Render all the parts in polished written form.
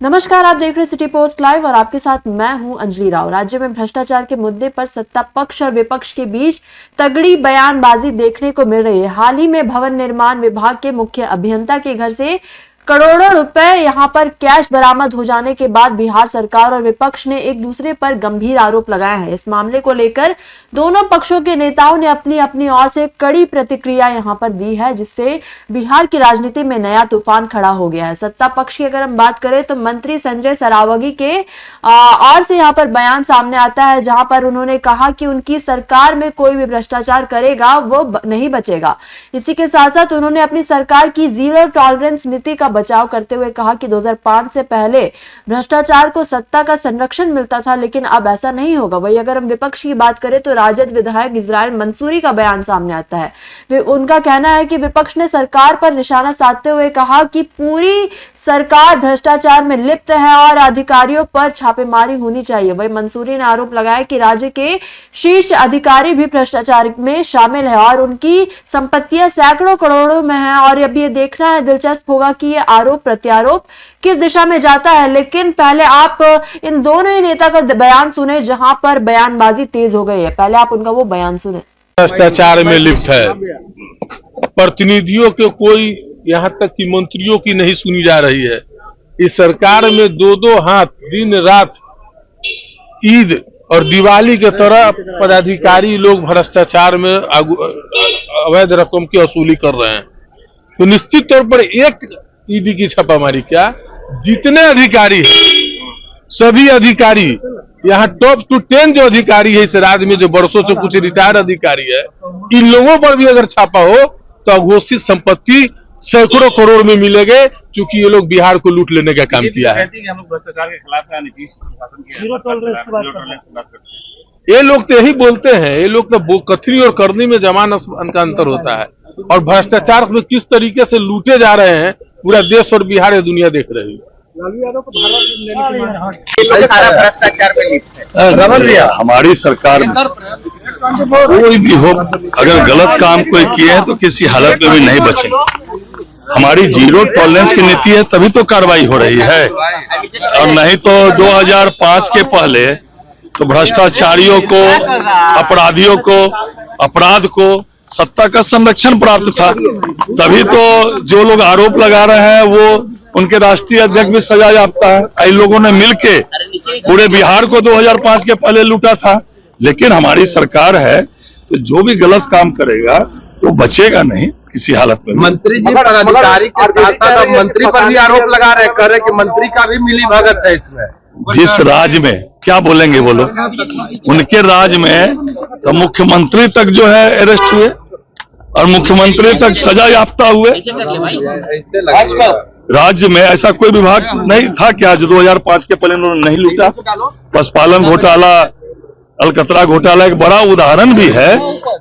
नमस्कार, आप देख रहे सिटी पोस्ट लाइव और आपके साथ मैं हूं अंजलि राव। राज्य में भ्रष्टाचार के मुद्दे पर सत्ता पक्ष और विपक्ष के बीच तगड़ी बयानबाजी देखने को मिल रही है। हाल ही में भवन निर्माण विभाग के मुख्य अभियंता के घर से करोड़ों रुपए यहां पर कैश बरामद हो जाने के बाद बिहार सरकार और विपक्ष ने एक दूसरे पर गंभीर आरोप लगाए हैं। इस मामले को लेकर दोनों पक्षों के नेताओं ने अपनी अपनी ओर से कड़ी प्रतिक्रिया यहां पर दी है, जिससे बिहार की राजनीति में नया तूफान खड़ा हो गया है। सत्ता पक्ष की अगर हम बात करें तो मंत्री संजय सरावगी के ओर से यहां पर बयान सामने आता है, जहां पर उन्होंने कहा कि उनकी सरकार में कोई भी भ्रष्टाचार करेगा वो नहीं बचेगा। इसी के साथ साथ उन्होंने अपनी सरकार की जीरो टॉलरेंस नीति का बचाव करते हुए कहा कि 2005 से पहले भ्रष्टाचार को सत्ता का संरक्षण मिलता था, लेकिन अब ऐसा नहीं होगा। वही अगर हम विपक्ष की बात करें तो राजद विधायक इजराइल मंसूरी का बयान सामने आता है। उनका कहना है कि विपक्ष ने सरकार पर निशाना साधते हुए कहा कि पूरी सरकार भ्रष्टाचार में लिप्त है और अधिकारियों पर छापेमारी होनी चाहिए। वही मंसूरी ने आरोप लगाया कि राज्य के शीर्ष अधिकारी भी भ्रष्टाचार में शामिल है और उनकी संपत्तियां सैकड़ों करोड़ों में है और अब ये देखना है दिलचस्प होगा कि आरोप प्रत्यारोप किस दिशा में जाता है। लेकिन पहले आप इन दोनों ही नेता का बयान सुने, जहां पर बयानबाजी तेज हो गई है। पहले आप उनका वो बयान सुने। भ्रष्टाचार में लिप्त है, प्रतिनिधियों के कोई यहां तक कि मंत्रियों की नहीं सुनी जा रही है। इस सरकार में दो दो हाथ दिन रात ईद और दिवाली के तरह पदाधिकारी लोग भ्रष्टाचार में अवैध रकम की वसूली कर रहे हैं। तो निश्चित तौर पर एक ईडी की छापामारी क्या, जितने अधिकारी हैं सभी अधिकारी यहाँ टॉप टू 10 जो अधिकारी है इस राज्य में, जो वर्षों से कुछ रिटायर्ड अधिकारी है, इन लोगों पर भी अगर छापा हो तो अघोषित संपत्ति सैकड़ों करोड़ में मिलेंगे, क्योंकि ये लोग बिहार को लूट लेने का काम किया है। हम लोग भ्रष्टाचार के खिलाफ है, नीतीश शासन की ये लोग तो यही बोलते हैं, ये लोग तो कथनी और करनी में जमान का अंतर होता है। और भ्रष्टाचार में किस तरीके से लूटे जा रहे हैं पूरा देश और बिहार या दुनिया देख रही है। भ्रष्टाचार में लिप्त है। हमारी सरकार में कोई भी हो, अगर गलत काम कोई किए हैं तो किसी हालत में भी नहीं बचेंगे। हमारी जीरो टॉलरेंस की नीति है, तभी तो कार्रवाई हो रही है। और नहीं तो 2005 के पहले तो भ्रष्टाचारियों को, अपराधियों को, अपराध को सत्ता का संरक्षण प्राप्त था। तभी तो जो लोग आरोप लगा रहे हैं वो उनके राष्ट्रीय अध्यक्ष भी सजा याफ्ता है। इन लोगों ने मिलके पूरे बिहार को 2005 के पहले लूटा था। लेकिन हमारी सरकार है तो जो भी गलत काम करेगा वो बचेगा नहीं किसी हालत में। मंत्री जी पर अधिकारी के साथ मंत्री पर भी आरोप लगा रहे, कह रहे कि मंत्री का भी मिली भगत है इसमें। जिस राज्य में क्या बोलेंगे वो लोग, उनके राज्य में तो मुख्यमंत्री तक जो है अरेस्ट हुए और मुख्यमंत्री तक सजा याफ्ता हुए। राज्य में ऐसा कोई विभाग नहीं था क्या जो 2005 के पहले उन्होंने नहीं लूटा। पशुपालन घोटाला, अलकतरा घोटाला एक बड़ा उदाहरण भी है,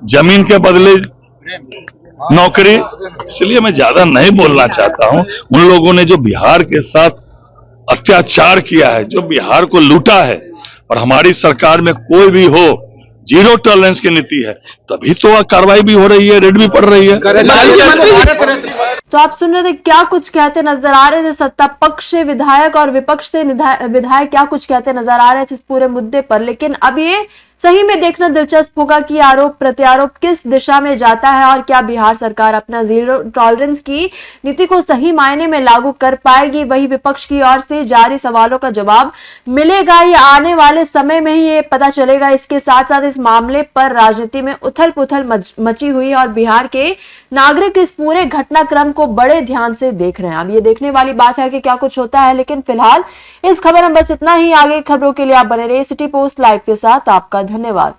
जमीन के बदले नौकरी। इसलिए मैं ज्यादा नहीं बोलना चाहता हूं। उन लोगों ने जो बिहार के साथ अत्याचार किया है, जो बिहार को लूटा है, और हमारी सरकार में कोई भी हो जीरो टॉलरेंस की नीति है, तभी तो कार्रवाई भी हो रही है, रेड भी पड़ रही है। तो आप सुन रहे थे क्या कुछ कहते नजर आ रहे थे सत्ता पक्ष से विधायक और विपक्ष से विधायक क्या कुछ कहते नजर आ रहे थे इस पूरे मुद्दे पर। लेकिन अब ये सही में देखना दिलचस्प होगा कि आरोप प्रत्यारोप किस दिशा में जाता है और क्या बिहार सरकार अपना जीरो टॉलरेंस की नीति को सही मायने में लागू कर पाएगी। वही विपक्ष की ओर से जारी सवालों का जवाब मिलेगा, ये आने वाले समय में ही ये पता चलेगा। इसके साथ साथ इस मामले पर राजनीति में उथल पुथल मची हुई है और बिहार के नागरिक इस पूरे घटनाक्रम को बड़े ध्यान से देख रहे हैं। अब ये देखने वाली बात है कि क्या कुछ होता है, लेकिन फिलहाल इस खबर में बस इतना ही। आगे खबरों के लिए आप बने रहिए सिटी पोस्ट लाइव के साथ। आपका धन्यवाद।